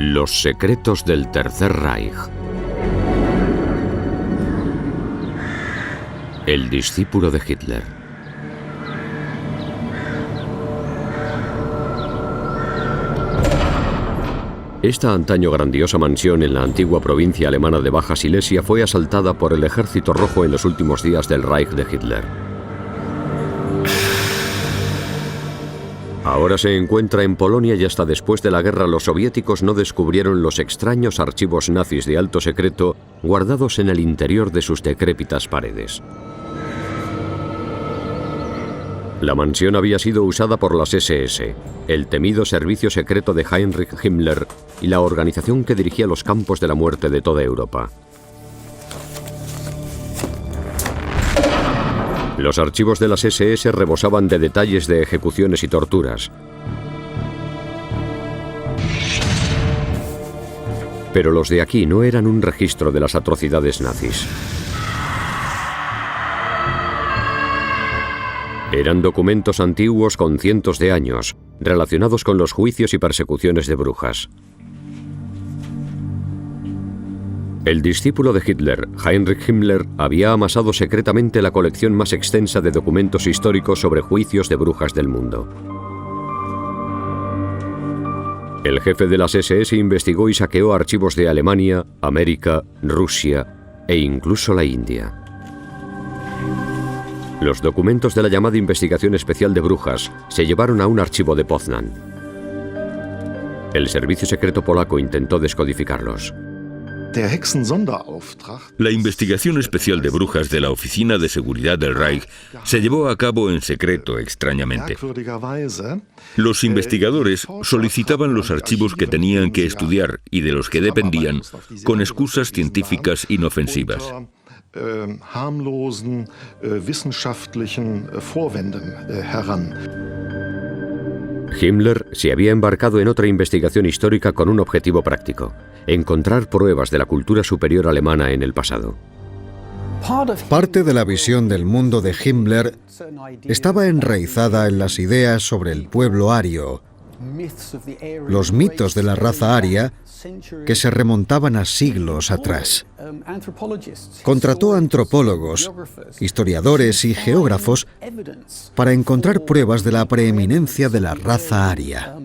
Los secretos del Tercer Reich. El discípulo de Hitler. Esta antaño grandiosa mansión en la antigua provincia alemana de Baja Silesia fue asaltada por el Ejército Rojo en los últimos días del Reich de Hitler. Ahora se encuentra en Polonia y hasta después de la guerra los soviéticos no descubrieron los extraños archivos nazis de alto secreto guardados en el interior de sus decrépitas paredes. La mansión había sido usada por las SS, el temido servicio secreto de Heinrich Himmler y la organización que dirigía los campos de la muerte de toda Europa. Los archivos de las SS rebosaban de detalles de ejecuciones y torturas. Pero los de aquí no eran un registro de las atrocidades nazis. Eran documentos antiguos con cientos de años, relacionados con los juicios y persecuciones de brujas. El discípulo de Hitler, Heinrich Himmler, había amasado secretamente la colección más extensa de documentos históricos sobre juicios de brujas del mundo. El jefe de las SS investigó y saqueó archivos de Alemania, América, Rusia e incluso la India. Los documentos de la llamada Investigación Especial de Brujas se llevaron a un archivo de Poznań. El servicio secreto polaco intentó descodificarlos. La investigación especial de brujas de la Oficina de Seguridad del Reich se llevó a cabo en secreto, extrañamente. Los investigadores solicitaban los archivos que tenían que estudiar y de los que dependían con excusas científicas inofensivas. Himmler se había embarcado en otra investigación histórica con un objetivo práctico: encontrar pruebas de la cultura superior alemana en el pasado. Parte de la visión del mundo de Himmler estaba enraizada en las ideas sobre el pueblo ario, los mitos de la raza aria que se remontaban a siglos atrás. Contrató antropólogos, historiadores y geógrafos para encontrar pruebas de la preeminencia de la raza aria.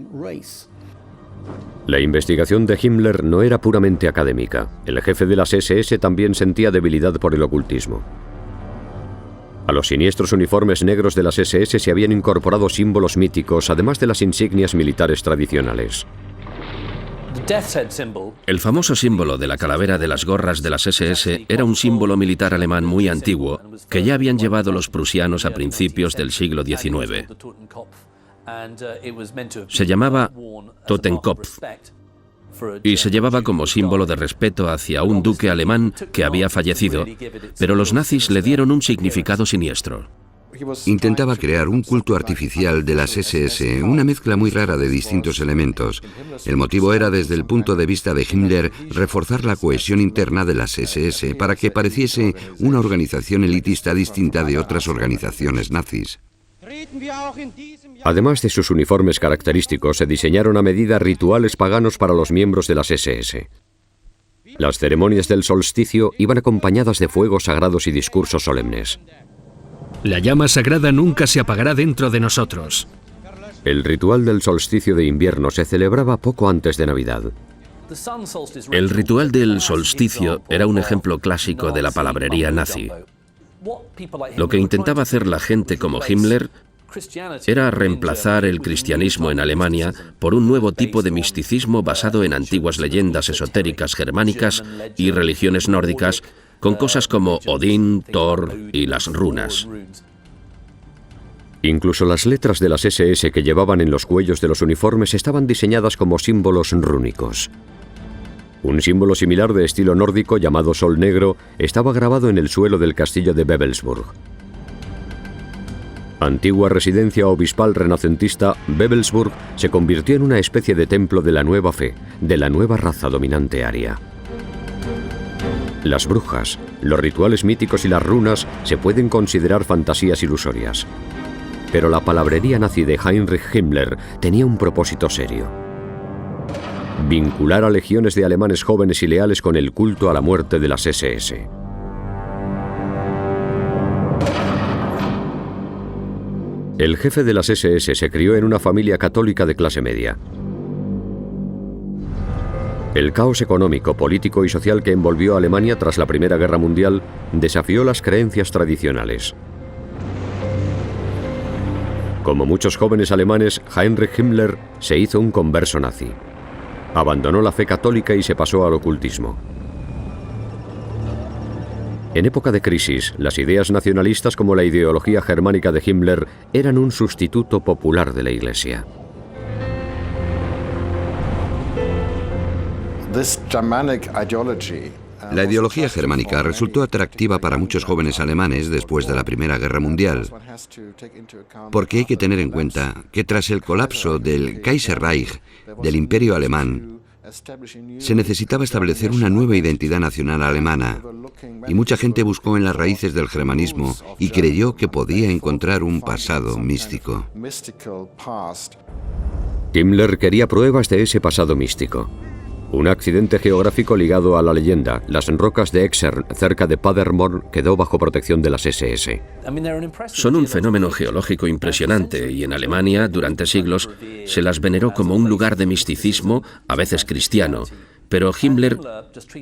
La investigación de Himmler no era puramente académica. El jefe de las SS también sentía debilidad por el ocultismo. A los siniestros uniformes negros de las SS se habían incorporado símbolos míticos, además de las insignias militares tradicionales. El famoso símbolo de la calavera de las gorras de las SS era un símbolo militar alemán muy antiguo que ya habían llevado los prusianos a principios del siglo XIX. Se llamaba Totenkopf y se llevaba como símbolo de respeto hacia un duque alemán que había fallecido, pero los nazis le dieron un significado siniestro. Intentaba crear un culto artificial de las SS, una mezcla muy rara de distintos elementos. El motivo era, desde el punto de vista de Himmler, reforzar la cohesión interna de las SS para que pareciese una organización elitista distinta de otras organizaciones nazis. Además de sus uniformes característicos, se diseñaron a medida rituales paganos para los miembros de las SS. Las ceremonias del solsticio iban acompañadas de fuegos sagrados y discursos solemnes. La llama sagrada nunca se apagará dentro de nosotros. El ritual del solsticio de invierno se celebraba poco antes de Navidad. El ritual del solsticio era un ejemplo clásico de la palabrería nazi. Lo que intentaba hacer la gente como Himmler era reemplazar el cristianismo en Alemania por un nuevo tipo de misticismo basado en antiguas leyendas esotéricas germánicas y religiones nórdicas, con cosas como Odín, Thor y las runas. Incluso las letras de las SS que llevaban en los cuellos de los uniformes estaban diseñadas como símbolos rúnicos. Un símbolo similar de estilo nórdico llamado Sol Negro estaba grabado en el suelo del castillo de Wewelsburg. Antigua residencia obispal renacentista, Wewelsburg se convirtió en una especie de templo de la nueva fe, de la nueva raza dominante aria. Las brujas, los rituales míticos y las runas se pueden considerar fantasías ilusorias. Pero la palabrería nazi de Heinrich Himmler tenía un propósito serio. vincular a legiones de alemanes jóvenes y leales con el culto a la muerte de las SS. El jefe de las SS se crió en una familia católica de clase media. El caos económico, político y social que envolvió a Alemania tras la Primera Guerra Mundial desafió las creencias tradicionales. Como muchos jóvenes alemanes, Heinrich Himmler se hizo un converso nazi. Abandonó la fe católica y se pasó al ocultismo. En época de crisis, las ideas nacionalistas como la ideología germánica de Himmler eran un sustituto popular de la Iglesia. La ideología germánica resultó atractiva para muchos jóvenes alemanes después de la Primera Guerra Mundial, porque hay que tener en cuenta que tras el colapso del Kaiserreich, del Imperio Alemán, se necesitaba establecer una nueva identidad nacional alemana, y mucha gente buscó en las raíces del germanismo y creyó que podía encontrar un pasado místico. Himmler quería pruebas de ese pasado místico. Un accidente geográfico ligado a la leyenda, las rocas de Exern, cerca de Paderborn, quedó bajo protección de las SS. Son un fenómeno geológico impresionante y en Alemania, durante siglos, se las veneró como un lugar de misticismo, a veces cristiano, pero Himmler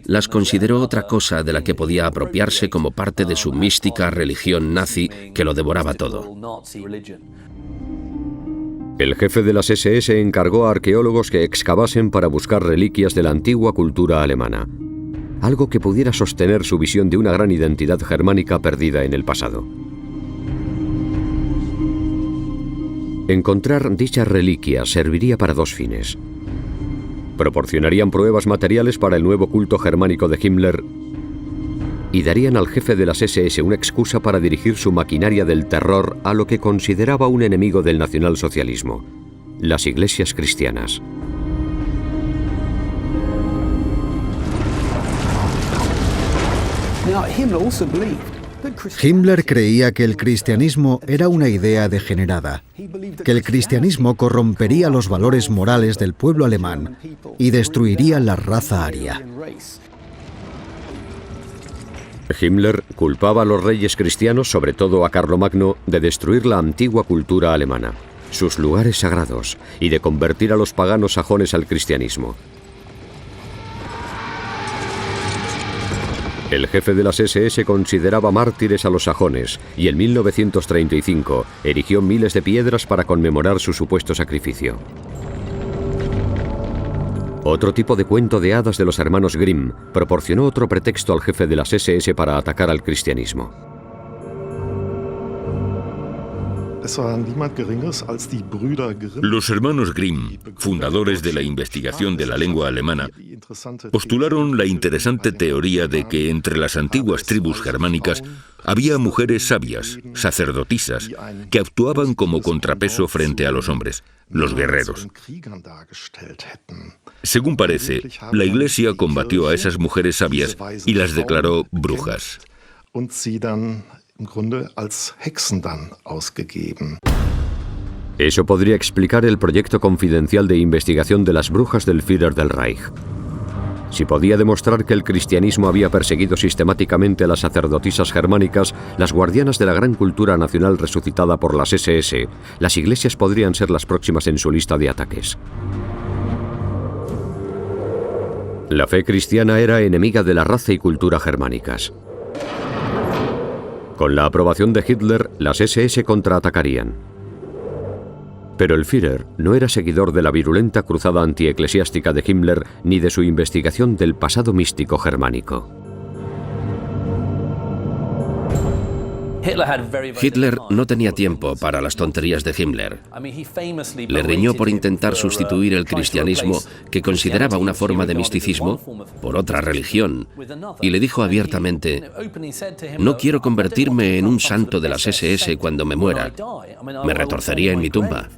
las consideró otra cosa de la que podía apropiarse como parte de su mística religión nazi que lo devoraba todo. El jefe de las SS encargó a arqueólogos que excavasen para buscar reliquias de la antigua cultura alemana, algo que pudiera sostener su visión de una gran identidad germánica perdida en el pasado. Encontrar dichas reliquias serviría para dos fines. Proporcionarían pruebas materiales para el nuevo culto germánico de Himmler y darían al jefe de las SS una excusa para dirigir su maquinaria del terror a lo que consideraba un enemigo del nacionalsocialismo, las iglesias cristianas. Himmler creía que el cristianismo era una idea degenerada, que el cristianismo corrompería los valores morales del pueblo alemán y destruiría la raza aria. Himmler culpaba a los reyes cristianos, sobre todo a Carlomagno, de destruir la antigua cultura alemana, sus lugares sagrados, y de convertir a los paganos sajones al cristianismo. El jefe de las SS consideraba mártires a los sajones y en 1935 erigió miles de piedras para conmemorar su supuesto sacrificio. Otro tipo de cuento de hadas de los hermanos Grimm proporcionó otro pretexto al jefe de las SS para atacar al cristianismo. Los hermanos Grimm, fundadores de la investigación de la lengua alemana, postularon la interesante teoría de que entre las antiguas tribus germánicas había mujeres sabias, sacerdotisas, que actuaban como contrapeso frente a los hombres, los guerreros. Según parece, la Iglesia combatió a esas mujeres sabias y las declaró brujas. Eso podría explicar el proyecto confidencial de investigación de las brujas del Führer del Reich. Si podía demostrar que el cristianismo había perseguido sistemáticamente a las sacerdotisas germánicas, las guardianas de la gran cultura nacional resucitada por las SS, las iglesias podrían ser las próximas en su lista de ataques. La fe cristiana era enemiga de la raza y cultura germánicas. Con la aprobación de Hitler, las SS contraatacarían. Pero el Führer no era seguidor de la virulenta cruzada antieclesiástica de Himmler ni de su investigación del pasado místico germánico. Hitler no tenía tiempo para las tonterías de Himmler. Le riñó por intentar sustituir el cristianismo, que consideraba una forma de misticismo, por otra religión, y le dijo abiertamente: «No quiero convertirme en un santo de las SS cuando me muera. Me retorcería en mi tumba».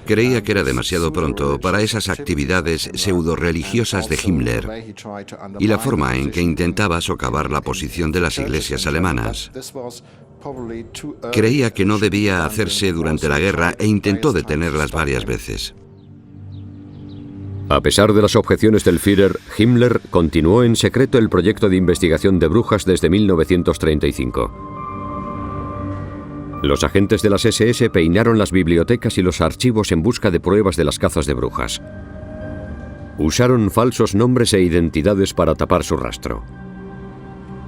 Creía que era demasiado pronto para esas actividades pseudo-religiosas de Himmler y la forma en que intentaba socavar la posición de las iglesias alemanas. Creía que no debía hacerse durante la guerra e intentó detenerlas varias veces. A pesar de las objeciones del Führer, Himmler continuó en secreto el proyecto de investigación de brujas desde 1935. Los agentes de las SS peinaron las bibliotecas y los archivos en busca de pruebas de las cazas de brujas. Usaron falsos nombres e identidades para tapar su rastro.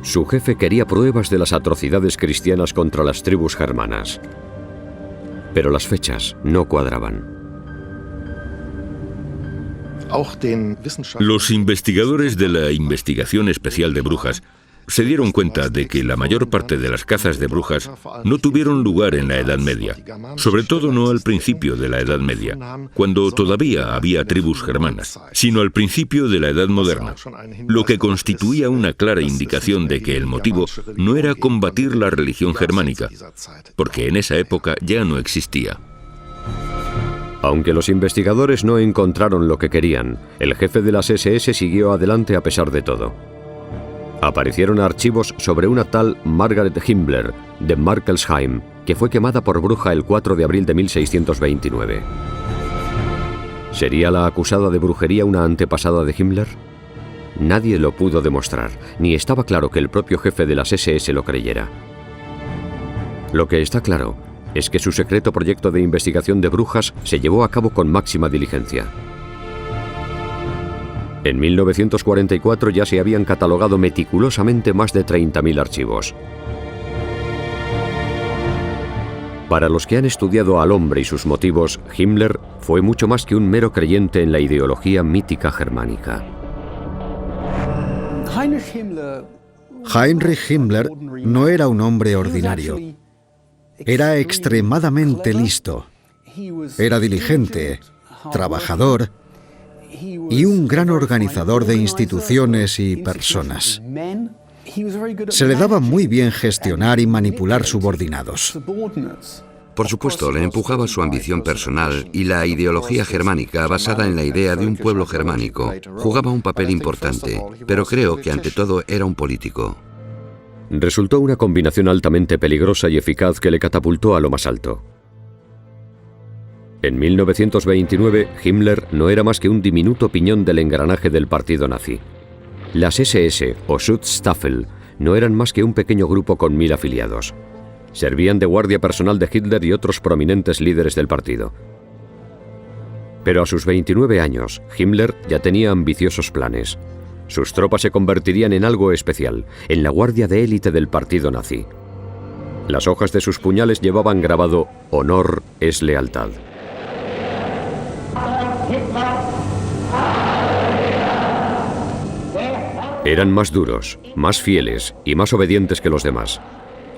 Su jefe quería pruebas de las atrocidades cristianas contra las tribus germanas. Pero las fechas no cuadraban. Los investigadores de la Investigación Especial de Brujas se dieron cuenta de que la mayor parte de las cazas de brujas no tuvieron lugar en la Edad Media, sobre todo no al principio de la Edad Media, cuando todavía había tribus germanas, sino al principio de la Edad Moderna, lo que constituía una clara indicación de que el motivo no era combatir la religión germánica, porque en esa época ya no existía. Aunque los investigadores no encontraron lo que querían, el jefe de las SS siguió adelante a pesar de todo. Aparecieron archivos sobre una tal Margaret Himmler de Markelsheim, que fue quemada por bruja el 4 de abril de 1629. ¿Sería la acusada de brujería una antepasada de Himmler? Nadie lo pudo demostrar, ni estaba claro que el propio jefe de las SS lo creyera. Lo que está claro es que su secreto proyecto de investigación de brujas se llevó a cabo con máxima diligencia. En 1944 ya se habían catalogado meticulosamente más de 30.000 archivos. Para los que han estudiado al hombre y sus motivos, Himmler fue mucho más que un mero creyente en la ideología mítica germánica. Heinrich Himmler no era un hombre ordinario. Era extremadamente listo. Era diligente, trabajador y un gran organizador de instituciones y personas. Se le daba muy bien gestionar y manipular subordinados. Por supuesto, le empujaba su ambición personal y la ideología germánica basada en la idea de un pueblo germánico. Jugaba un papel importante, pero creo que ante todo era un político. Resultó una combinación altamente peligrosa y eficaz que le catapultó a lo más alto. En 1929, Himmler no era más que un diminuto piñón del engranaje del partido nazi. Las SS o Schutzstaffel no eran más que un pequeño grupo con 1000 afiliados. Servían de guardia personal de Hitler y otros prominentes líderes del partido. Pero a sus 29 años, Himmler ya tenía ambiciosos planes. Sus tropas se convertirían en algo especial, en la guardia de élite del partido nazi. Las hojas de sus puñales llevaban grabado «Honor es lealtad». Eran más duros, más fieles y más obedientes que los demás.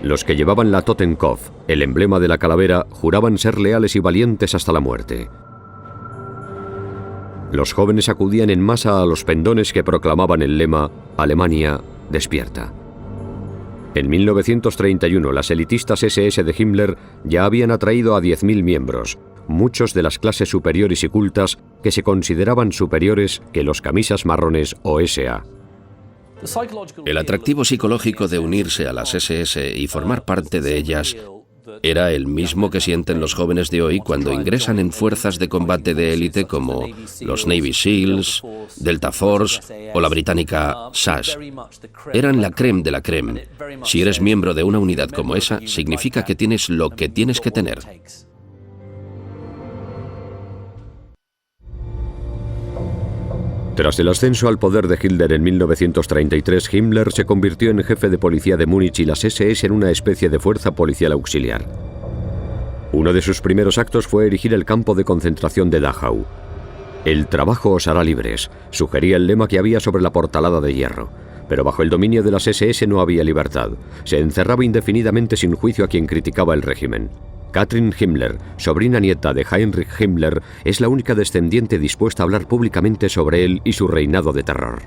Los que llevaban la Totenkopf, el emblema de la calavera, juraban ser leales y valientes hasta la muerte. Los jóvenes acudían en masa a los pendones que proclamaban el lema «Alemania, despierta». En 1931, las elitistas SS de Himmler ya habían atraído a 10.000 miembros, muchos de las clases superiores y cultas que se consideraban superiores que los camisas marrones o SA. El atractivo psicológico de unirse a las SS y formar parte de ellas era el mismo que sienten los jóvenes de hoy cuando ingresan en fuerzas de combate de élite como los Navy SEALs, Delta Force o la británica SAS. Eran la crème de la crème. Si eres miembro de una unidad como esa, significa que tienes lo que tienes que tener. Tras el ascenso al poder de Hitler en 1933, Himmler se convirtió en jefe de policía de Múnich y las SS en una especie de fuerza policial auxiliar. Uno de sus primeros actos fue erigir el campo de concentración de Dachau. «El trabajo os hará libres», sugería el lema que había sobre la portalada de hierro. Pero bajo el dominio de las SS no había libertad. Se encerraba indefinidamente sin juicio a quien criticaba el régimen. Katrin Himmler, sobrina nieta de Heinrich Himmler, es la única descendiente dispuesta a hablar públicamente sobre él y su reinado de terror.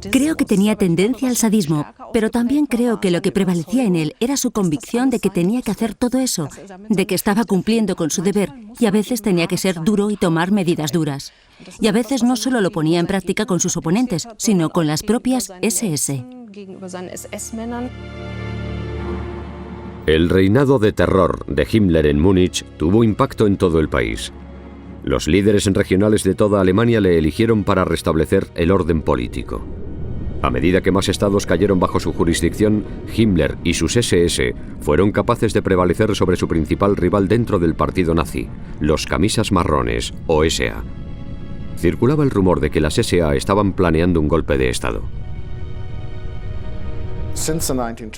Creo que tenía tendencia al sadismo, pero también creo que lo que prevalecía en él era su convicción de que tenía que hacer todo eso, de que estaba cumpliendo con su deber y a veces tenía que ser duro y tomar medidas duras. Y a veces no solo lo ponía en práctica con sus oponentes, sino con las propias SS. El reinado de terror de Himmler en Múnich tuvo impacto en todo el país. Los líderes regionales de toda Alemania le eligieron para restablecer el orden político. A medida que más estados cayeron bajo su jurisdicción, Himmler y sus SS fueron capaces de prevalecer sobre su principal rival dentro del partido nazi, los camisas marrones, o SA. Circulaba el rumor de que las SA estaban planeando un golpe de Estado.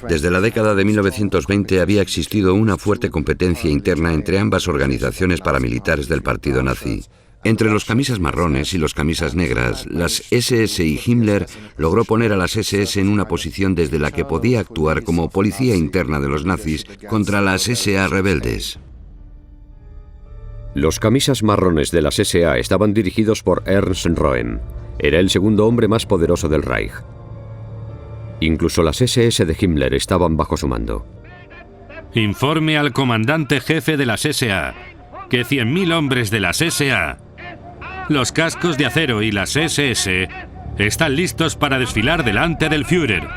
Desde la década de 1920 había existido una fuerte competencia interna entre ambas organizaciones paramilitares del partido nazi. Entre los camisas marrones y los camisas negras, las SS y Himmler logró poner a las SS en una posición desde la que podía actuar como policía interna de los nazis contra las SA rebeldes. Los camisas marrones de las SA estaban dirigidos por Ernst Röhm. Era el segundo hombre más poderoso del Reich. Incluso las SS de Himmler estaban bajo su mando. Informe al comandante jefe de las SA que 100.000 hombres de las SA, los cascos de acero y las SS están listos para desfilar delante del Führer.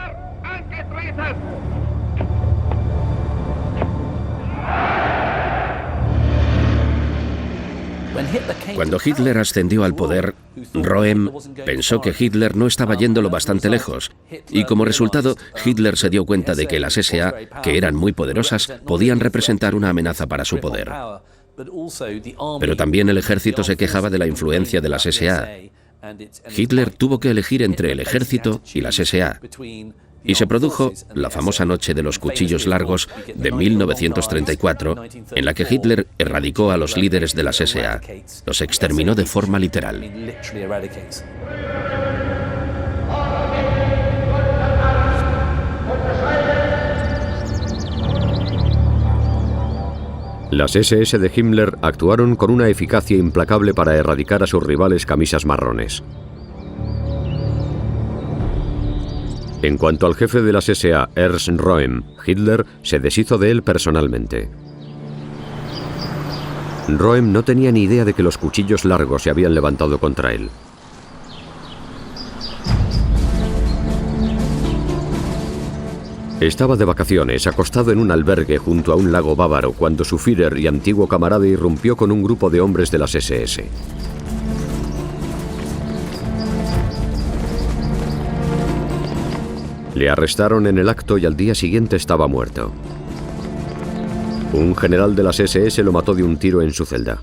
Cuando Hitler ascendió al poder, Röhm pensó que Hitler no estaba yéndolo bastante lejos, y como resultado, Hitler se dio cuenta de que las SA, que eran muy poderosas, podían representar una amenaza para su poder. Pero también el ejército se quejaba de la influencia de las SA. Hitler tuvo que elegir entre el ejército y las SA. Y se produjo la famosa Noche de los Cuchillos Largos de 1934, en la que Hitler erradicó a los líderes de las SA. Los exterminó de forma literal. Las SS de Himmler actuaron con una eficacia implacable para erradicar a sus rivales camisas marrones. En cuanto al jefe de las SA, Ernst Röhm, Hitler se deshizo de él personalmente. Röhm no tenía ni idea de que los cuchillos largos se habían levantado contra él. Estaba de vacaciones, acostado en un albergue junto a un lago bávaro, cuando su Führer y antiguo camarada irrumpió con un grupo de hombres de las SS. Le arrestaron en el acto y al día siguiente estaba muerto. Un general de las SS lo mató de un tiro en su celda.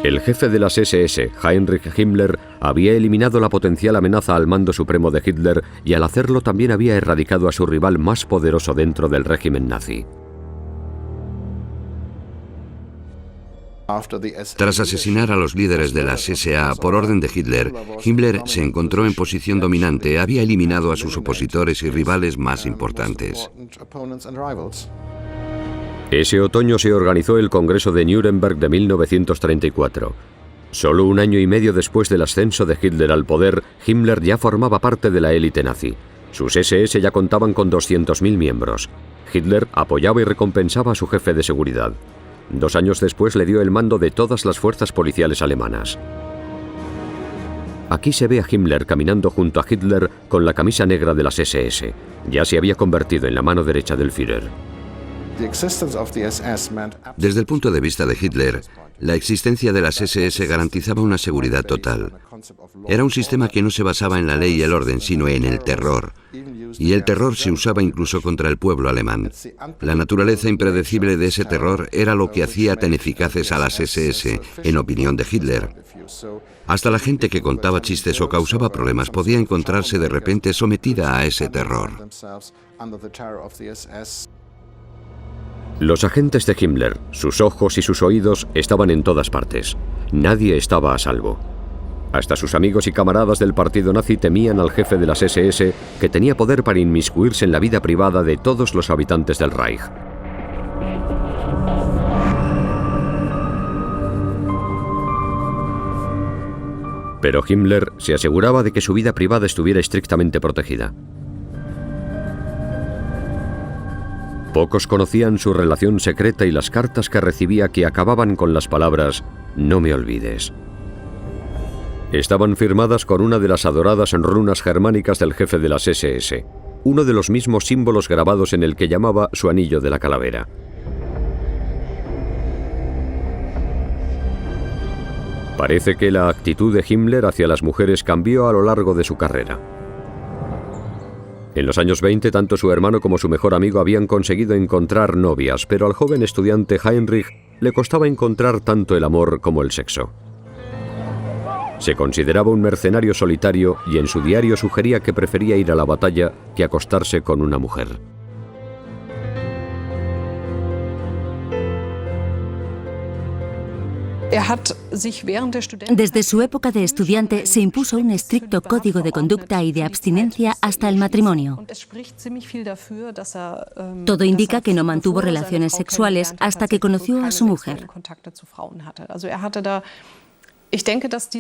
El jefe de las SS, Heinrich Himmler, había eliminado la potencial amenaza al mando supremo de Hitler y al hacerlo también había erradicado a su rival más poderoso dentro del régimen nazi. Tras asesinar a los líderes de las SA por orden de Hitler, Himmler se encontró en posición dominante, había eliminado a sus opositores y rivales más importantes. Ese otoño se organizó el Congreso de Nuremberg de 1934. Solo un año y medio después del ascenso de Hitler al poder, Himmler ya formaba parte de la élite nazi. Sus SS ya contaban con 200.000 miembros. Hitler apoyaba y recompensaba a su jefe de seguridad. 2 años después le dio el mando de todas las fuerzas policiales alemanas. Aquí se ve a Himmler caminando junto a Hitler con la camisa negra de las SS. Ya se había convertido en la mano derecha del Führer. Desde el punto de vista de Hitler, la existencia de las SS garantizaba una seguridad total. Era un sistema que no se basaba en la ley y el orden, sino en el terror. Y el terror se usaba incluso contra el pueblo alemán. La naturaleza impredecible de ese terror era lo que hacía tan eficaces a las SS, en opinión de Hitler. Hasta la gente que contaba chistes o causaba problemas podía encontrarse de repente sometida a ese terror. Los agentes de Himmler, sus ojos y sus oídos estaban en todas partes. Nadie estaba a salvo. Hasta sus amigos y camaradas del partido nazi temían al jefe de las SS, que tenía poder para inmiscuirse en la vida privada de todos los habitantes del Reich. Pero Himmler se aseguraba de que su vida privada estuviera estrictamente protegida. Pocos conocían su relación secreta y las cartas que recibía que acababan con las palabras «No me olvides». Estaban firmadas con una de las adoradas runas germánicas del jefe de las SS, uno de los mismos símbolos grabados en el que llamaba su anillo de la calavera. Parece que la actitud de Himmler hacia las mujeres cambió a lo largo de su carrera. En los años 20, tanto su hermano como su mejor amigo habían conseguido encontrar novias, pero al joven estudiante Heinrich le costaba encontrar tanto el amor como el sexo. Se consideraba un mercenario solitario y en su diario sugería que prefería ir a la batalla que acostarse con una mujer. Desde su época de estudiante se impuso un estricto código de conducta y de abstinencia hasta el matrimonio. Todo indica que no mantuvo relaciones sexuales hasta que conoció a su mujer.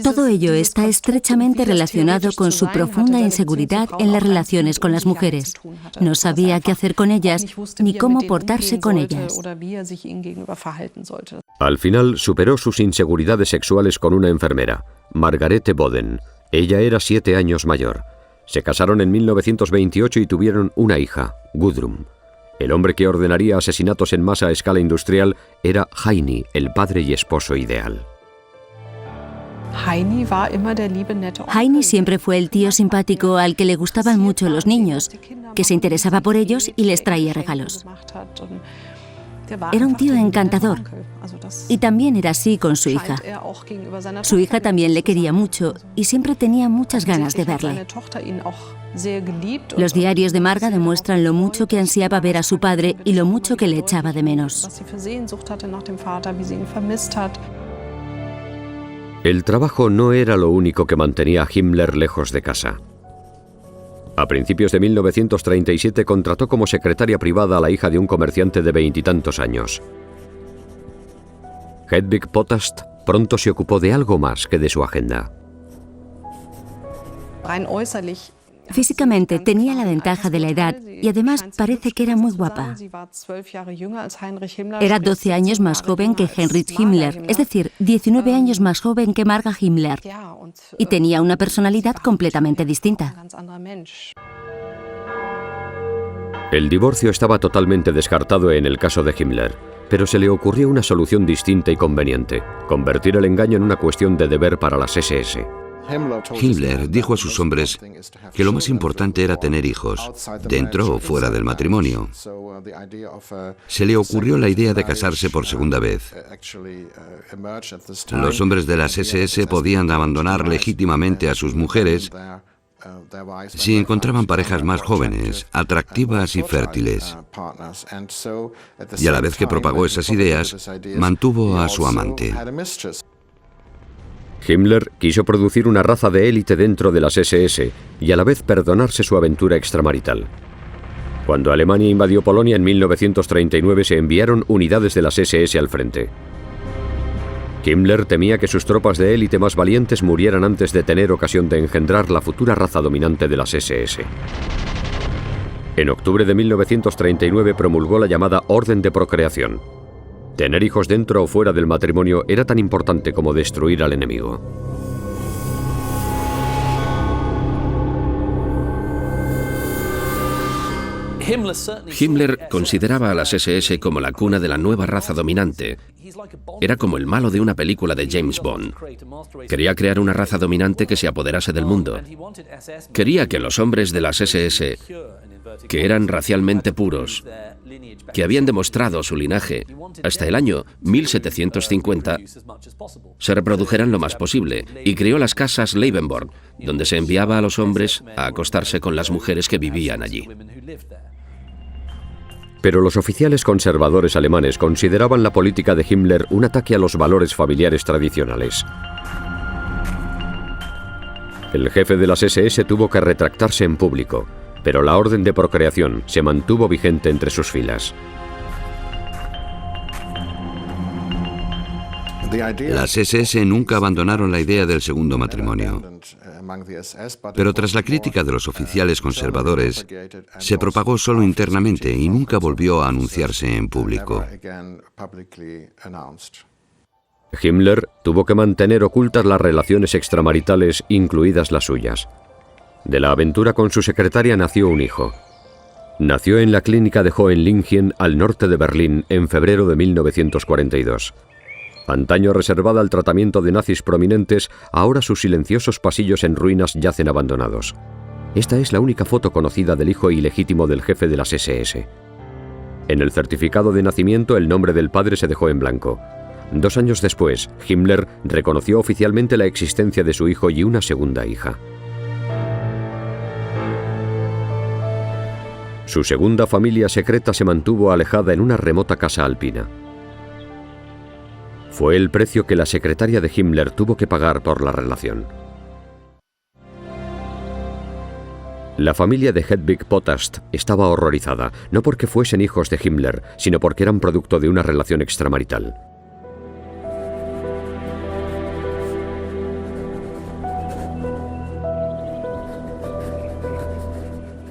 Todo ello está estrechamente relacionado con su profunda inseguridad en las relaciones con las mujeres. No sabía qué hacer con ellas ni cómo portarse con ellas. Al final superó sus inseguridades sexuales con una enfermera, Margarete Boden. Ella era 7 años mayor. Se casaron en 1928 y tuvieron una hija, Gudrun. El hombre que ordenaría asesinatos en masa a escala industrial era Heini, el padre y esposo ideal. Heini siempre fue el tío simpático al que le gustaban mucho los niños, que se interesaba por ellos y les traía regalos. Era un tío encantador, y también era así con su hija. Su hija también le quería mucho y siempre tenía muchas ganas de verle. Los diarios de Marga demuestran lo mucho que ansiaba ver a su padre y lo mucho que le echaba de menos. El trabajo no era lo único que mantenía a Himmler lejos de casa. A principios de 1937 contrató como secretaria privada a la hija de un comerciante de 20 y tantos años. Hedwig Potast pronto se ocupó de algo más que de su agenda. Físicamente tenía la ventaja de la edad y además parece que era muy guapa. Era 12 años más joven que Heinrich Himmler, es decir, 19 años más joven que Marga Himmler, y tenía una personalidad completamente distinta. El divorcio estaba totalmente descartado en el caso de Himmler, pero se le ocurrió una solución distinta y conveniente: convertir el engaño en una cuestión de deber para las SS. Himmler dijo a sus hombres que lo más importante era tener hijos, dentro o fuera del matrimonio. Se le ocurrió la idea de casarse por segunda vez. Los hombres de las SS podían abandonar legítimamente a sus mujeres si encontraban parejas más jóvenes, atractivas y fértiles. Y a la vez que propagó esas ideas, mantuvo a su amante. Himmler quiso producir una raza de élite dentro de las SS y a la vez perdonarse su aventura extramarital. Cuando Alemania invadió Polonia en 1939 se enviaron unidades de las SS al frente. Himmler temía que sus tropas de élite más valientes murieran antes de tener ocasión de engendrar la futura raza dominante de las SS. En octubre de 1939 promulgó la llamada Orden de Procreación. Tener hijos dentro o fuera del matrimonio era tan importante como destruir al enemigo. Himmler consideraba a las SS como la cuna de la nueva raza dominante. Era como el malo de una película de James Bond. Quería crear una raza dominante que se apoderase del mundo. Quería que los hombres de las SS, que eran racialmente puros, que habían demostrado su linaje hasta el año 1750, se reprodujeran lo más posible, y creó las casas Leibenborg, donde se enviaba a los hombres a acostarse con las mujeres que vivían allí. Pero los oficiales conservadores alemanes consideraban la política de Himmler un ataque a los valores familiares tradicionales. El jefe de las SS tuvo que retractarse en público, pero la orden de procreación se mantuvo vigente entre sus filas. Las SS nunca abandonaron la idea del segundo matrimonio. Pero tras la crítica de los oficiales conservadores, se propagó solo internamente y nunca volvió a anunciarse en público. Himmler tuvo que mantener ocultas las relaciones extramaritales, incluidas las suyas. De la aventura con su secretaria nació un hijo. Nació en la clínica de Hohenlingen, al norte de Berlín, en febrero de 1942. Antaño reservada al tratamiento de nazis prominentes, ahora sus silenciosos pasillos en ruinas yacen abandonados. Esta es la única foto conocida del hijo ilegítimo del jefe de las SS. En el certificado de nacimiento el nombre del padre se dejó en blanco. 2 años después, Himmler reconoció oficialmente la existencia de su hijo y una segunda hija. Su segunda familia secreta se mantuvo alejada en una remota casa alpina. Fue el precio que la secretaria de Himmler tuvo que pagar por la relación. La familia de Hedwig Potast estaba horrorizada, no porque fuesen hijos de Himmler, sino porque eran producto de una relación extramarital.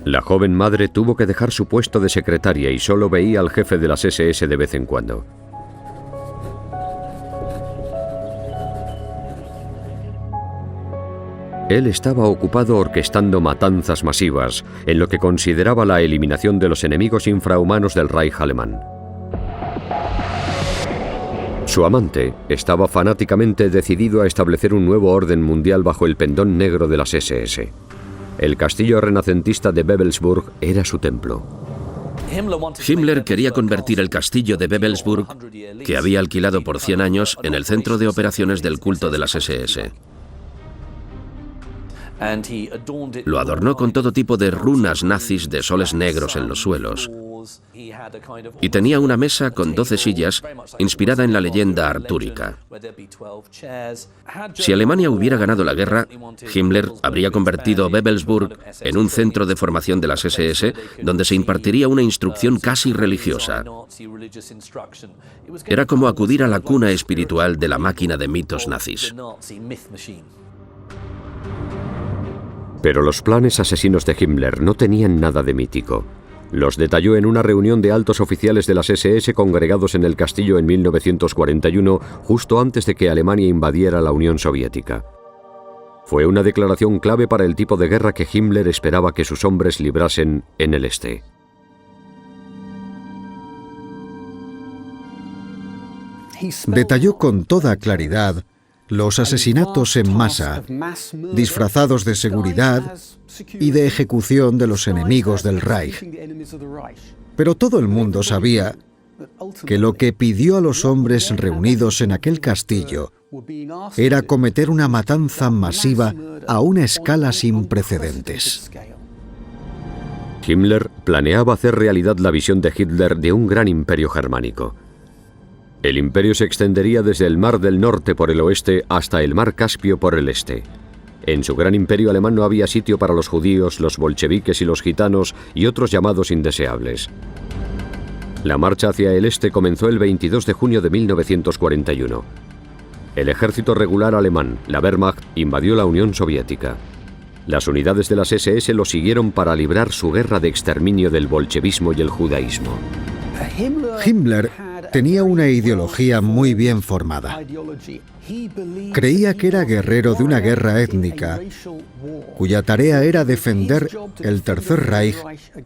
La joven madre tuvo que dejar su puesto de secretaria y solo veía al jefe de las SS de vez en cuando. Él estaba ocupado orquestando matanzas masivas, en lo que consideraba la eliminación de los enemigos infrahumanos del Reich alemán. Su amante estaba fanáticamente decidido a establecer un nuevo orden mundial bajo el pendón negro de las SS. El castillo renacentista de Wewelsburg era su templo. Himmler quería convertir el castillo de Wewelsburg, que había alquilado por 100 años, en el centro de operaciones del culto de las SS. Lo adornó con todo tipo de runas nazis de soles negros en los suelos. Y tenía una mesa con 12 sillas inspirada en la leyenda artúrica. Si Alemania hubiera ganado la guerra, Himmler habría convertido Wewelsburg en un centro de formación de las SS donde se impartiría una instrucción casi religiosa. Era como acudir a la cuna espiritual de la máquina de mitos nazis. Pero los planes asesinos de Himmler no tenían nada de mítico. Los detalló en una reunión de altos oficiales de las SS congregados en el castillo en 1941, justo antes de que Alemania invadiera la Unión Soviética. Fue una declaración clave para el tipo de guerra que Himmler esperaba que sus hombres librasen en el este. Detalló con toda claridad los asesinatos en masa, disfrazados de seguridad y de ejecución de los enemigos del Reich. Pero todo el mundo sabía que lo que pidió a los hombres reunidos en aquel castillo era cometer una matanza masiva a una escala sin precedentes. Himmler planeaba hacer realidad la visión de Hitler de un gran imperio germánico. El imperio se extendería desde el Mar del Norte por el oeste hasta el Mar Caspio por el este. En su gran imperio alemán no había sitio para los judíos, los bolcheviques y los gitanos y otros llamados indeseables. La marcha hacia el este comenzó el 22 de junio de 1941. El ejército regular alemán, la Wehrmacht, invadió la Unión Soviética. Las unidades de las SS lo siguieron para librar su guerra de exterminio del bolchevismo y el judaísmo. Himmler tenía una ideología muy bien formada. Creía que era guerrero de una guerra étnica, cuya tarea era defender el Tercer Reich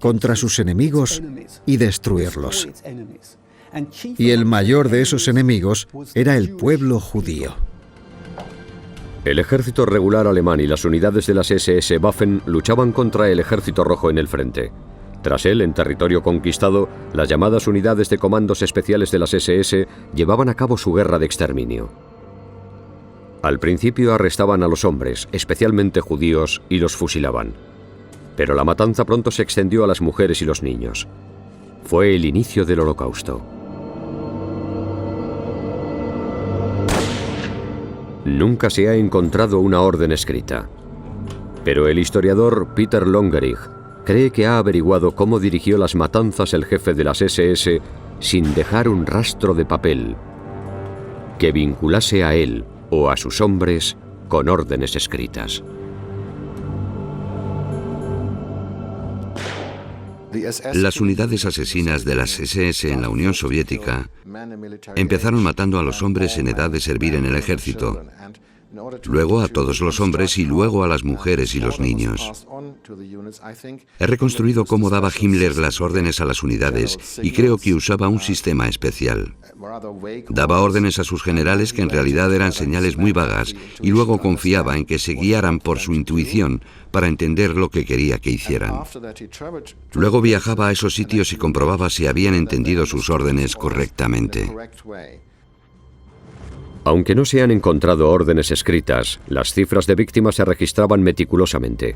contra sus enemigos y destruirlos. Y el mayor de esos enemigos era el pueblo judío. El ejército regular alemán y las unidades de las SS Waffen luchaban contra el ejército rojo en el frente. Tras él, en territorio conquistado, las llamadas unidades de comandos especiales de las SS llevaban a cabo su guerra de exterminio. Al principio arrestaban a los hombres, especialmente judíos, y los fusilaban. Pero la matanza pronto se extendió a las mujeres y los niños. Fue el inicio del Holocausto. Nunca se ha encontrado una orden escrita. Pero el historiador Peter Longerich cree que ha averiguado cómo dirigió las matanzas el jefe de las SS sin dejar un rastro de papel que vinculase a él o a sus hombres con órdenes escritas. Las unidades asesinas de las SS en la Unión Soviética empezaron matando a los hombres en edad de servir en el ejército luego a todos los hombres y luego a las mujeres y los niños. He reconstruido cómo daba Himmler las órdenes a las unidades y creo que usaba un sistema especial. Daba órdenes a sus generales que en realidad eran señales muy vagas y luego confiaba en que se guiaran por su intuición para entender lo que quería que hicieran. Luego viajaba a esos sitios y comprobaba si habían entendido sus órdenes correctamente. Aunque no se han encontrado órdenes escritas, las cifras de víctimas se registraban meticulosamente.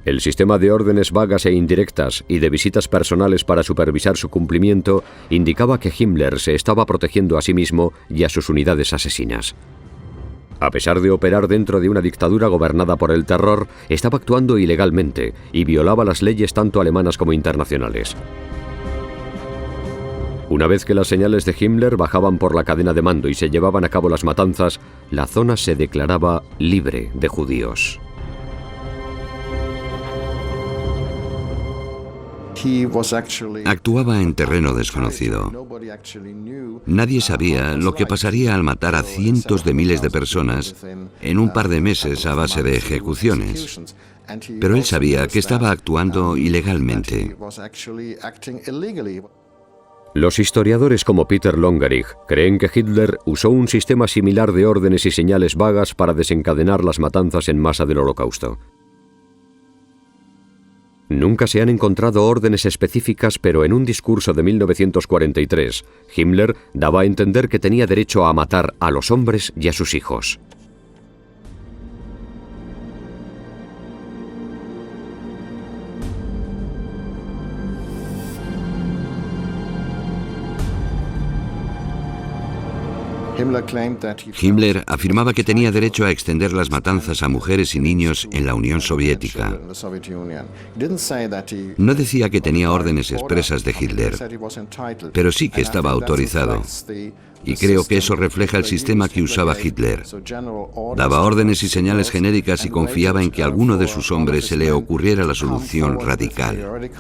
El sistema de órdenes vagas e indirectas y de visitas personales para supervisar su cumplimiento indicaba que Himmler se estaba protegiendo a sí mismo y a sus unidades asesinas. A pesar de operar dentro de una dictadura gobernada por el terror, estaba actuando ilegalmente y violaba las leyes tanto alemanas como internacionales. Una vez que las señales de Himmler bajaban por la cadena de mando y se llevaban a cabo las matanzas, la zona se declaraba libre de judíos. Actuaba en terreno desconocido. Nadie sabía lo que pasaría al matar a cientos de miles de personas en un par de meses a base de ejecuciones. Pero él sabía que estaba actuando ilegalmente. Los historiadores como Peter Longerich creen que Hitler usó un sistema similar de órdenes y señales vagas para desencadenar las matanzas en masa del Holocausto. Nunca se han encontrado órdenes específicas, pero en un discurso de 1943, Himmler daba a entender que tenía derecho a matar a los hombres y a sus hijos. Himmler afirmaba que tenía derecho a extender las matanzas a mujeres y niños en la Unión Soviética. No decía que tenía órdenes expresas de Hitler, pero sí que estaba autorizado. Y creo que eso refleja el sistema que usaba Hitler. Daba órdenes y señales genéricas y confiaba en que a alguno de sus hombres se le ocurriera la solución radical.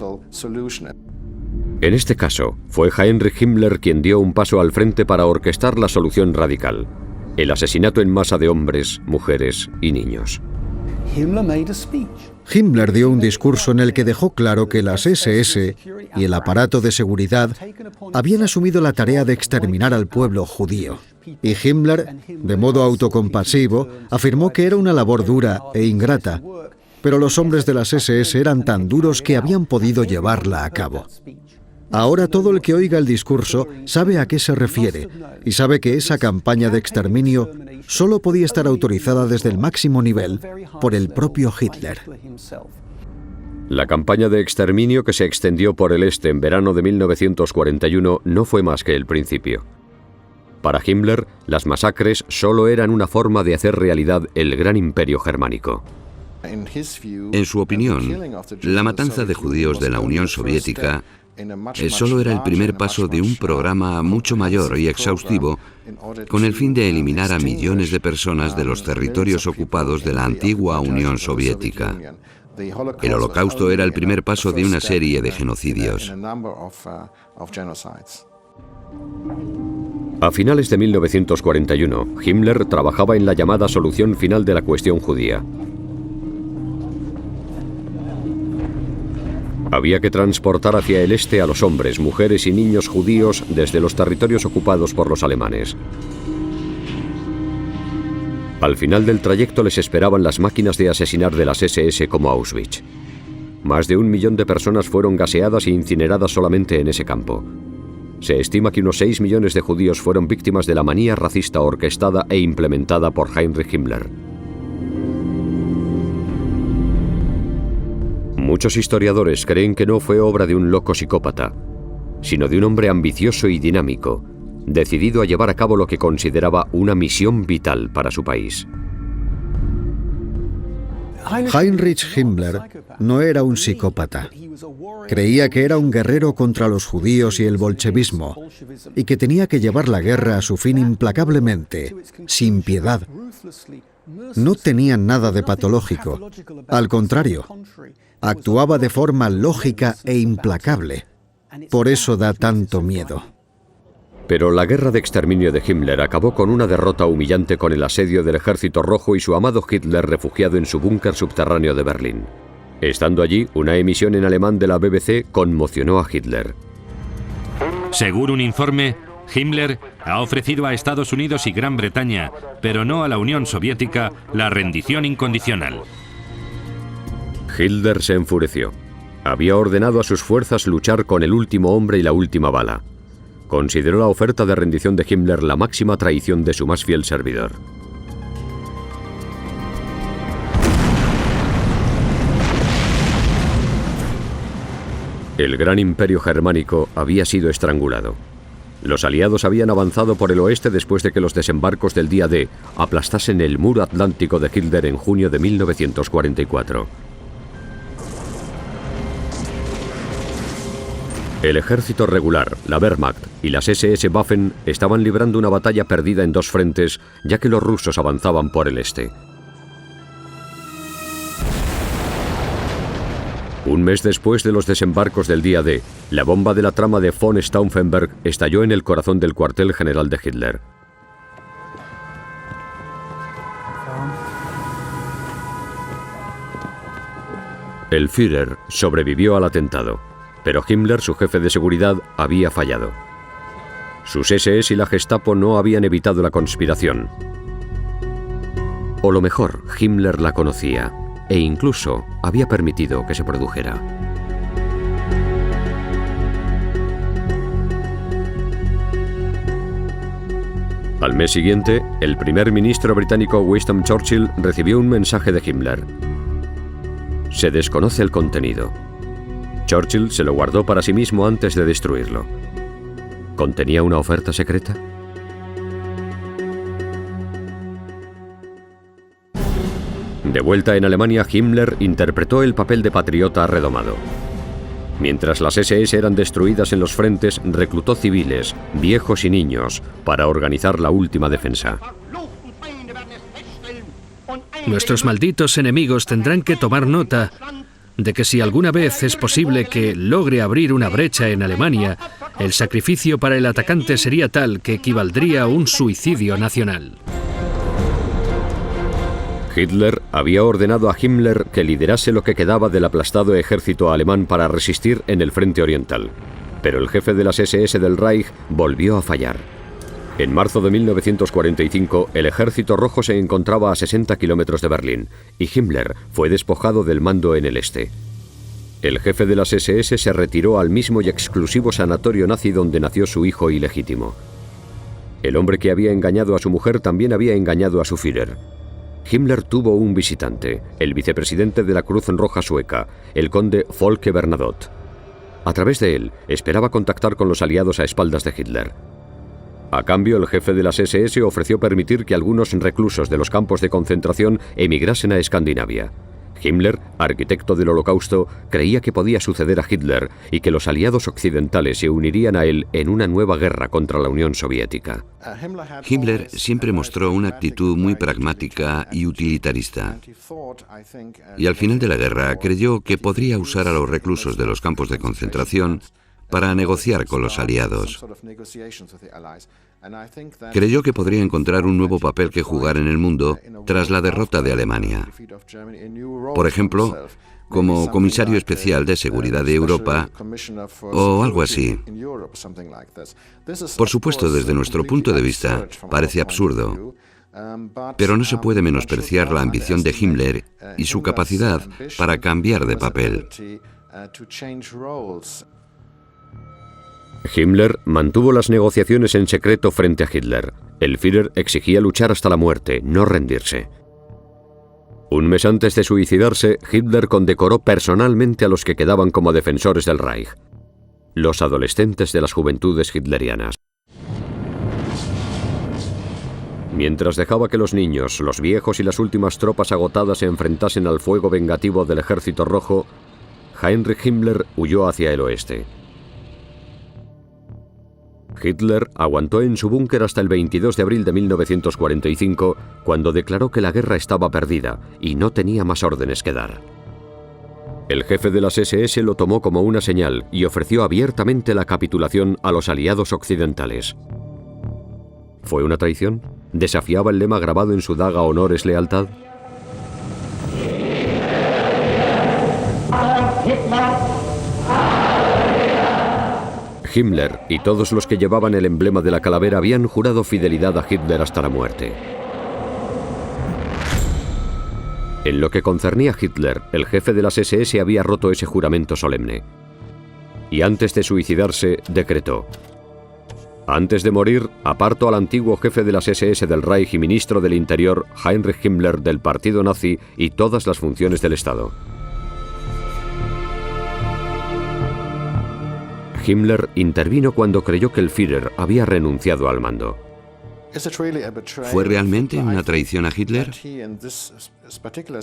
En este caso, fue Heinrich Himmler quien dio un paso al frente para orquestar la solución radical: el asesinato en masa de hombres, mujeres y niños. Himmler dio un discurso en el que dejó claro que las SS y el aparato de seguridad habían asumido la tarea de exterminar al pueblo judío. Y Himmler, de modo autocompasivo, afirmó que era una labor dura e ingrata, pero los hombres de las SS eran tan duros que habían podido llevarla a cabo. Ahora todo el que oiga el discurso sabe a qué se refiere y sabe que esa campaña de exterminio solo podía estar autorizada desde el máximo nivel por el propio Hitler. La campaña de exterminio que se extendió por el este en verano de 1941 no fue más que el principio. Para Himmler, las masacres solo eran una forma de hacer realidad el gran imperio germánico. En su opinión, la matanza de judíos de la Unión Soviética solo era el primer paso de un programa mucho mayor y exhaustivo con el fin de eliminar a millones de personas de los territorios ocupados de la antigua Unión Soviética. El Holocausto era el primer paso de una serie de genocidios. A finales de 1941, Himmler trabajaba en la llamada solución final de la cuestión judía. Había que transportar hacia el este a los hombres, mujeres y niños judíos desde los territorios ocupados por los alemanes. Al final del trayecto les esperaban las máquinas de asesinar de las SS como Auschwitz. Más de 1 millón de personas fueron gaseadas e incineradas solamente en ese campo. Se estima que unos 6 millones de judíos fueron víctimas de la manía racista orquestada e implementada por Heinrich Himmler. Muchos historiadores creen que no fue obra de un loco psicópata, sino de un hombre ambicioso y dinámico, decidido a llevar a cabo lo que consideraba una misión vital para su país. Heinrich Himmler no era un psicópata. Creía que era un guerrero contra los judíos y el bolchevismo, y que tenía que llevar la guerra a su fin implacablemente, sin piedad. No tenía nada de patológico. Al contrario, actuaba de forma lógica e implacable. Por eso da tanto miedo. Pero la guerra de exterminio de Himmler acabó con una derrota humillante con el asedio del Ejército Rojo y su amado Hitler refugiado en su búnker subterráneo de Berlín. Estando allí, una emisión en alemán de la BBC conmocionó a Hitler. Según un informe, Himmler ha ofrecido a Estados Unidos y Gran Bretaña, pero no a la Unión Soviética, la rendición incondicional. Hitler se enfureció. Había ordenado a sus fuerzas luchar con el último hombre y la última bala. Consideró la oferta de rendición de Himmler la máxima traición de su más fiel servidor. El gran imperio germánico había sido estrangulado. Los aliados habían avanzado por el oeste después de que los desembarcos del día D aplastasen el muro atlántico de Hitler en junio de 1944. El ejército regular, la Wehrmacht y las SS Waffen estaban librando una batalla perdida en dos frentes, ya que los rusos avanzaban por el este. Un mes después de los desembarcos del día D, la bomba de la trama de von Stauffenberg estalló en el corazón del cuartel general de Hitler. El Führer sobrevivió al atentado, pero Himmler, su jefe de seguridad, había fallado. Sus SS y la Gestapo no habían evitado la conspiración. O lo mejor, Himmler la conocía e incluso había permitido que se produjera. Al mes siguiente, el primer ministro británico Winston Churchill recibió un mensaje de Himmler. Se desconoce el contenido. Churchill se lo guardó para sí mismo antes de destruirlo. ¿Contenía una oferta secreta? De vuelta en Alemania, Himmler interpretó el papel de patriota redomado. Mientras las SS eran destruidas en los frentes, reclutó civiles, viejos y niños, para organizar la última defensa. Nuestros malditos enemigos tendrán que tomar nota de que si alguna vez es posible que logre abrir una brecha en Alemania, el sacrificio para el atacante sería tal que equivaldría a un suicidio nacional. Hitler había ordenado a Himmler que liderase lo que quedaba del aplastado ejército alemán para resistir en el frente oriental. Pero el jefe de las SS del Reich volvió a fallar. En marzo de 1945, el Ejército Rojo se encontraba a 60 kilómetros de Berlín y Himmler fue despojado del mando en el este. El jefe de las SS se retiró al mismo y exclusivo sanatorio nazi donde nació su hijo ilegítimo. El hombre que había engañado a su mujer también había engañado a su Führer. Himmler tuvo un visitante, el vicepresidente de la Cruz Roja sueca, el conde Folke Bernadotte. A través de él, esperaba contactar con los aliados a espaldas de Hitler. A cambio, el jefe de las SS ofreció permitir que algunos reclusos de los campos de concentración emigrasen a Escandinavia. Himmler, arquitecto del Holocausto, creía que podía suceder a Hitler y que los aliados occidentales se unirían a él en una nueva guerra contra la Unión Soviética. Himmler siempre mostró una actitud muy pragmática y utilitarista. Y al final de la guerra creyó que podría usar a los reclusos de los campos de concentración para negociar con los aliados. Creyó que podría encontrar un nuevo papel que jugar en el mundo tras la derrota de Alemania. Por ejemplo, como comisario especial de seguridad de Europa o algo así. Por supuesto, desde nuestro punto de vista, parece absurdo, pero no se puede menospreciar la ambición de Himmler y su capacidad para cambiar de papel. Himmler mantuvo las negociaciones en secreto frente a Hitler. El Führer exigía luchar hasta la muerte, no rendirse. Un mes antes de suicidarse, Hitler condecoró personalmente a los que quedaban como defensores del Reich, los adolescentes de las juventudes hitlerianas. Mientras dejaba que los niños, los viejos y las últimas tropas agotadas se enfrentasen al fuego vengativo del Ejército Rojo, Heinrich Himmler huyó hacia el oeste. Hitler aguantó en su búnker hasta el 22 de abril de 1945, cuando declaró que la guerra estaba perdida y no tenía más órdenes que dar. El jefe de las SS lo tomó como una señal y ofreció abiertamente la capitulación a los aliados occidentales. ¿Fue una traición? ¿Desafiaba el lema grabado en su daga "Honor es lealtad"? Himmler y todos los que llevaban el emblema de la calavera habían jurado fidelidad a Hitler hasta la muerte. En lo que concernía a Hitler, el jefe de las SS había roto ese juramento solemne. Y antes de suicidarse, decretó: antes de morir, aparto al antiguo jefe de las SS del Reich y ministro del Interior, Heinrich Himmler, del partido nazi y todas las funciones del Estado. Himmler intervino cuando creyó que el Führer había renunciado al mando. ¿Fue realmente una traición a Hitler?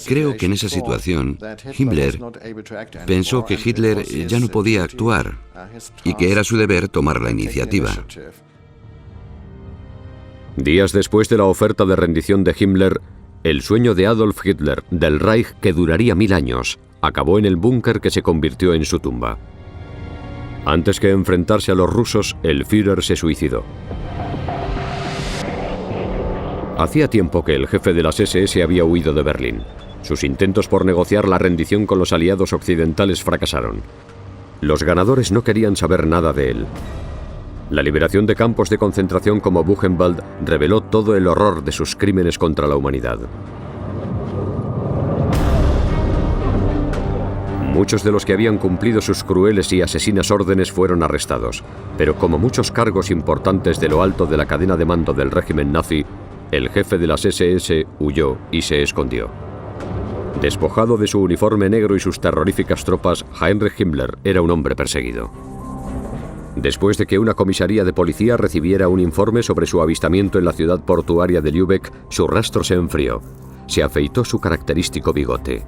Creo que en esa situación, Himmler pensó que Hitler ya no podía actuar y que era su deber tomar la iniciativa. Días después de la oferta de rendición de Himmler, el sueño de Adolf Hitler del Reich, que duraría 1000 años, acabó en el búnker que se convirtió en su tumba. Antes que enfrentarse a los rusos, el Führer se suicidó. Hacía tiempo que el jefe de las SS había huido de Berlín. Sus intentos por negociar la rendición con los aliados occidentales fracasaron. Los ganadores no querían saber nada de él. La liberación de campos de concentración como Buchenwald reveló todo el horror de sus crímenes contra la humanidad. Muchos de los que habían cumplido sus crueles y asesinas órdenes fueron arrestados, pero como muchos cargos importantes de lo alto de la cadena de mando del régimen nazi, el jefe de las SS huyó y se escondió. Despojado de su uniforme negro y sus terroríficas tropas, Heinrich Himmler era un hombre perseguido. Después de que una comisaría de policía recibiera un informe sobre su avistamiento en la ciudad portuaria de Lübeck, su rastro se enfrió. Se afeitó su característico bigote.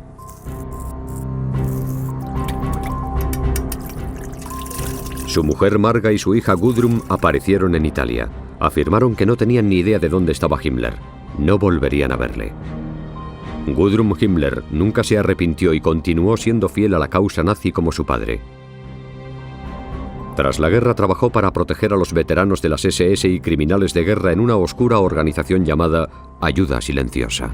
Su mujer Marga y su hija Gudrun aparecieron en Italia. Afirmaron que no tenían ni idea de dónde estaba Himmler. No volverían a verle. Gudrun Himmler nunca se arrepintió y continuó siendo fiel a la causa nazi como su padre. Tras la guerra trabajó para proteger a los veteranos de las SS y criminales de guerra en una oscura organización llamada Ayuda Silenciosa.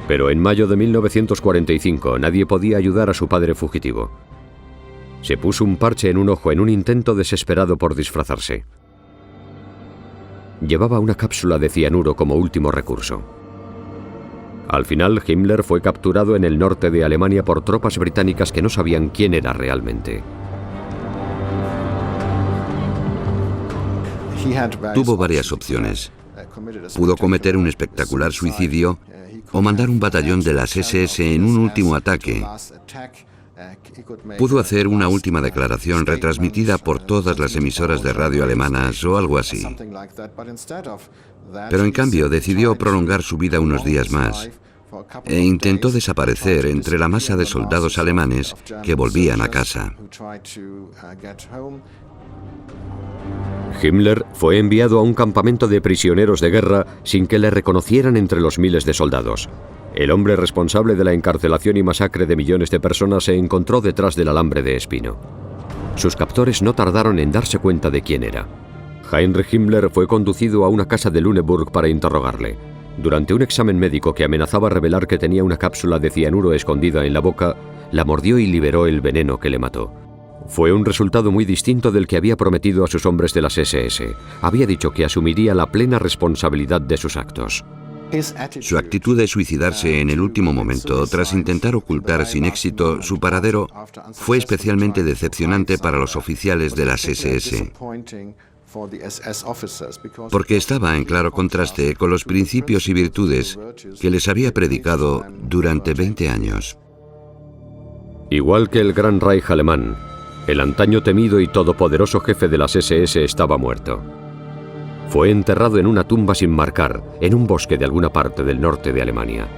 Pero en mayo de 1945 nadie podía ayudar a su padre fugitivo. Se puso un parche en un ojo en un intento desesperado por disfrazarse. Llevaba una cápsula de cianuro como último recurso. Al final, Himmler fue capturado en el norte de Alemania por tropas británicas que no sabían quién era realmente. Tuvo varias opciones. Pudo cometer un espectacular suicidio o mandar un batallón de las SS en un último ataque. Pudo hacer una última declaración retransmitida por todas las emisoras de radio alemanas o algo así. Pero en cambio decidió prolongar su vida unos días más e intentó desaparecer entre la masa de soldados alemanes que volvían a casa. Himmler fue enviado a un campamento de prisioneros de guerra sin que le reconocieran entre los miles de soldados. El hombre responsable de la encarcelación y masacre de millones de personas se encontró detrás del alambre de espino. Sus captores no tardaron en darse cuenta de quién era. Heinrich Himmler fue conducido a una casa de Lüneburg para interrogarle. Durante un examen médico que amenazaba revelar que tenía una cápsula de cianuro escondida en la boca, la mordió y liberó el veneno que le mató. Fue un resultado muy distinto del que había prometido a sus hombres de las SS. Había dicho que asumiría la plena responsabilidad de sus actos. Su actitud de suicidarse en el último momento, tras intentar ocultar sin éxito su paradero, fue especialmente decepcionante para los oficiales de las SS, porque estaba en claro contraste con los principios y virtudes que les había predicado durante 20 años. Igual que el Gran Reich alemán, el antaño temido y todopoderoso jefe de las SS estaba muerto. Fue enterrado en una tumba sin marcar, en un bosque de alguna parte del norte de Alemania.